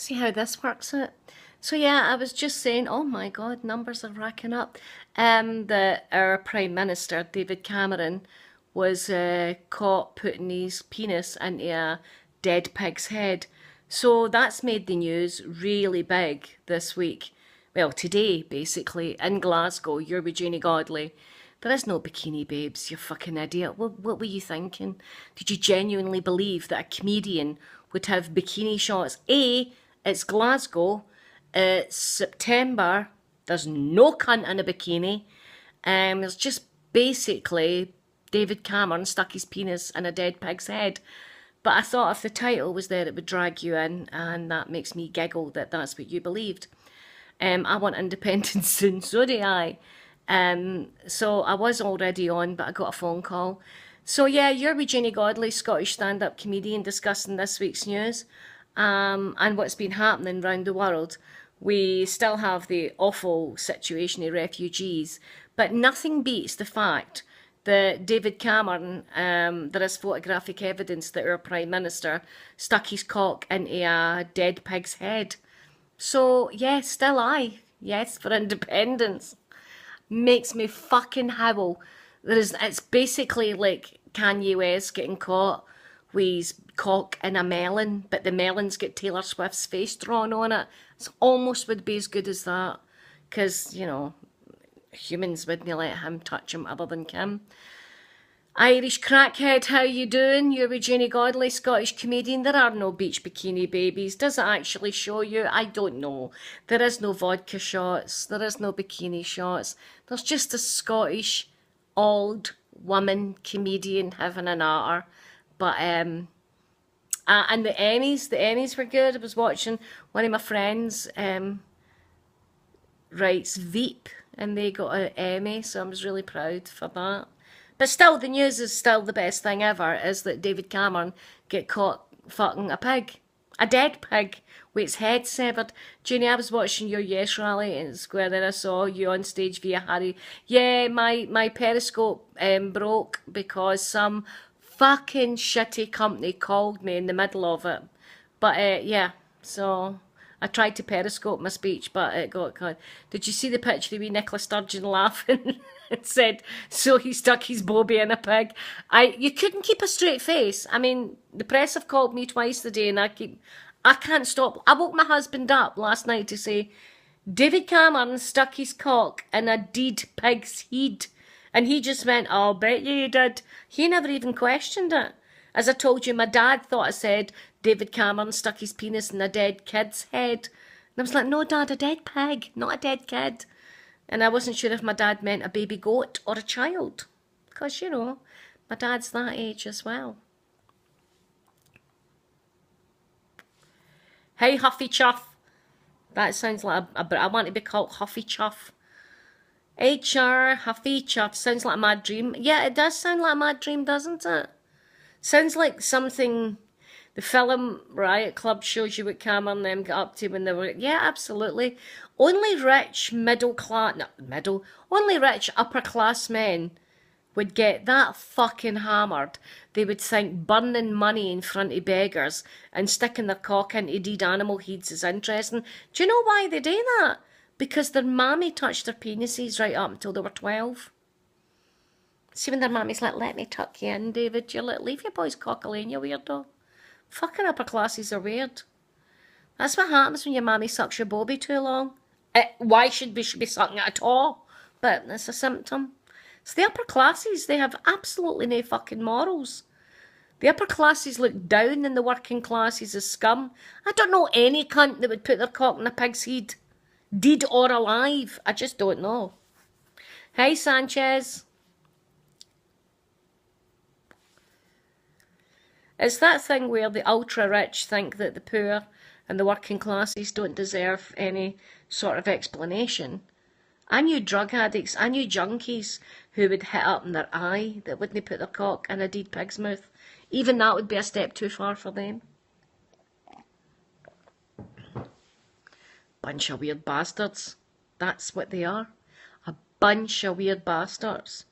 See how this works out. So yeah, I was just saying, oh my God, numbers are racking up. That our Prime Minister, David Cameron, was caught putting his penis into a dead pig's head. So that's made the news really big this week. Well, today, basically, in Glasgow, you're with Janey Godley. There is no bikini babes, you fucking idiot. What were you thinking? Did you genuinely believe that a comedian would have bikini shots? A, it's Glasgow, it's September, there's no cunt in a bikini. There's just basically David Cameron stuck his penis in a dead pig's head. But I thought if the title was there, it would drag you in, and that makes me giggle that that's what you believed. I want independence soon, so do I. So I was already on, but I got a phone call. So yeah, you're with Janey Godley, Scottish stand-up comedian, discussing this week's news and what's been happening around the world. We still have the awful situation of refugees, but nothing beats the fact that David Cameron, there is photographic evidence that our Prime Minister stuck his cock into a dead pig's head. So, yes, still I. Yes, for independence. Makes me fucking howl. It's basically like Kanye West getting caught with his cock in a melon, but the melon's got Taylor Swift's face drawn on it. It's almost would be as good as that. Because, you know, humans wouldn't let him touch him other than Kim. Irish crackhead, how you doing? You're with Janey Godley, Scottish comedian. There are no beach bikini babies. Does it actually show you? I don't know. There is no vodka shots. There is no bikini shots. There's just a Scottish old woman comedian having an arter. But and the Emmys were good. I was watching one of my friends writes Veep, and they got an Emmy, so I was really proud for that. But still, the news is still the best thing ever, is that David Cameron get caught fucking a pig. A dead pig with its head severed. Janey, I was watching your Yes rally in Square, then I saw you on stage via Harry. Yeah, my Periscope broke because some fucking shitty company called me in the middle of it. But yeah, so I tried to Periscope my speech, but it got cut. Did you see the picture of me, Nicola Sturgeon, laughing? It said, so he stuck his bobby in a pig. You couldn't keep a straight face. I mean, the press have called me twice a day, and I can't stop. I woke my husband up last night to say, David Cameron stuck his cock in a dead pig's head. And he just went, oh, I'll bet you he did. He never even questioned it. As I told you, my dad thought I said David Cameron stuck his penis in a dead kid's head. And I was like, no, Dad, a dead pig, not a dead kid. And I wasn't sure if my dad meant a baby goat or a child. Because, you know, my dad's that age as well. Hey, Huffy Chuff. That sounds like I want to be called Huffy Chuff. HR, Huffy Chuff. Sounds like a mad dream. Yeah, it does sound like a mad dream, doesn't it? Sounds like something the film Riot Club shows you what Cameron and them got up to when they were... Yeah, absolutely. Only rich only rich upper class men would get that fucking hammered. They would think burning money in front of beggars and sticking their cock into dead animal heads is interesting. Do you know why they do that? Because their mammy touched their penises right up until they were 12. See when their mammy's like, let me tuck you in, David. You're like, leave your boy's cock alone, you weirdo. Fucking upper classes are weird. That's what happens when your mammy sucks your bobby too long. Why should we be sucking it at all? But it's a symptom. So the upper classes, they have absolutely no fucking morals. The upper classes look down on the working classes as scum. I don't know any cunt that would put their cock in a pig's head. Dead or alive. I just don't know. Hey, Sanchez. It's that thing where the ultra-rich think that the poor and the working classes don't deserve any sort of explanation. I knew drug addicts, I knew junkies who would hit up in their eye that wouldn't put their cock in a dead pig's mouth. Even that would be a step too far for them. Bunch of weird bastards. That's what they are. A bunch of weird bastards.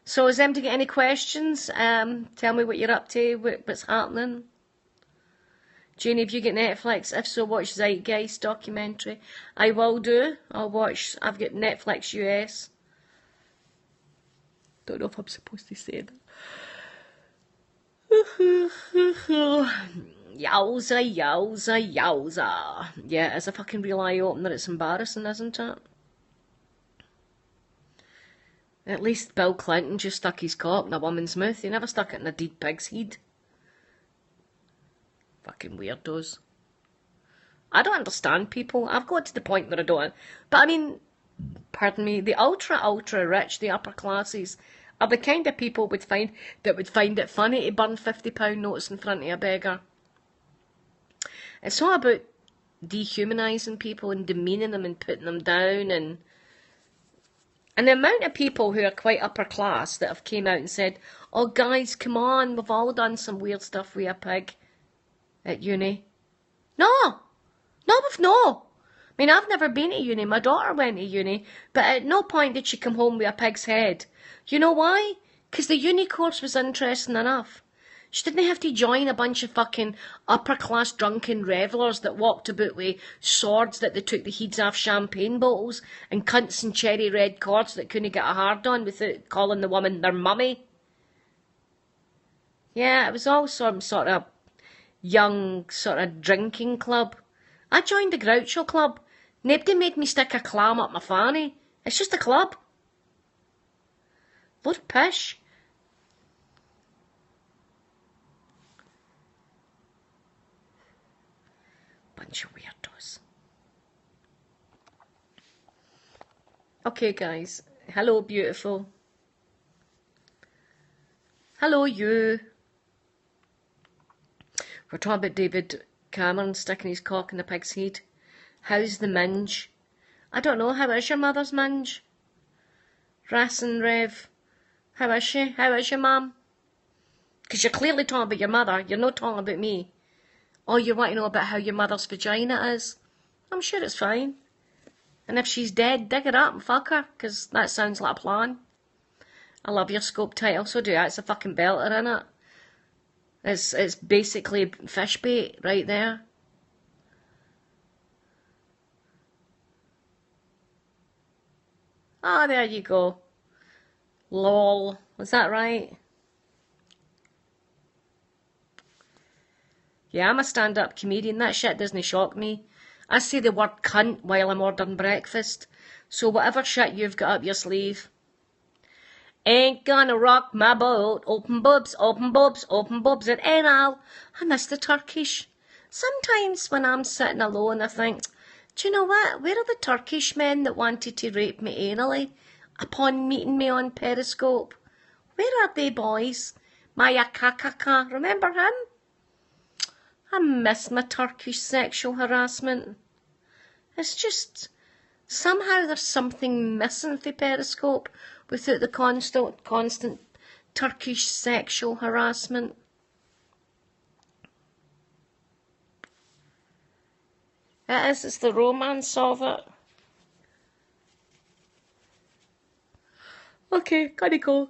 So has anybody got any questions? Tell me what you're up to, what's happening. Janey, have you got Netflix? If so, watch Zeitgeist documentary. I will do. I'll watch. I've got Netflix US. Don't know if I'm supposed to say that. Yowza, yowza, yowza. Yeah, as a fucking real eye-opener, it's embarrassing, isn't it? At least Bill Clinton just stuck his cock in a woman's mouth. He never stuck it in a dead pig's head. Fucking weirdos. I don't understand people. I've got to the point where I don't. But I mean, pardon me, the ultra rich, the upper classes, are the kind of people would find it funny to burn £50 notes in front of a beggar. It's not about dehumanising people and demeaning them and putting them down, and the amount of people who are quite upper class that have came out and said, "Oh guys, come on, we've all done some weird stuff with a pig at uni." No, we've no. I mean, I've never been to uni. My daughter went to uni, but at no point did she come home with a pig's head. You know why? Because the uni course was interesting enough. She didn't have to join a bunch of fucking upper-class drunken revellers that walked about with swords that they took the heads off champagne bottles and cunts in cherry red cords that couldn't get a hard on without calling the woman their mummy. Yeah, it was all some sort of young sort of drinking club. I joined the Groucho Club. Nobody made me stick a clam up my fanny. It's just a club. Load of pish. Bunch of weirdos. Okay, guys. Hello, beautiful. Hello, you. We're talking about David Cameron sticking his cock in the pig's head. How's the minge? I don't know. How is your mother's minge? Rassin Rev. How is she? How is your mum? Because you're clearly talking about your mother. You're not talking about me. Oh, you want to know about how your mother's vagina is? I'm sure it's fine. And if she's dead, dig her up and fuck her, because that sounds like a plan. I love your scope title, so do I. It's a fucking belter, innit? It's basically fish bait right there. Ah, there you go. Lol. Was that right? Yeah, I'm a stand-up comedian. That shit doesn't shock me. I say the word cunt while I'm ordering breakfast. So whatever shit you've got up your sleeve. Ain't gonna rock my boat. Open bubs, open bubs, open bubs at anal. I miss the Turkish. Sometimes when I'm sitting alone I think, do you know what? Where are the Turkish men that wanted to rape me anally upon meeting me on Periscope? Where are they, boys? Maya Kakaka, remember him? I miss my Turkish sexual harassment. It's just, somehow there's something missing for Periscope without the constant Turkish sexual harassment. It is, it's the romance of it. Okay, gotta go.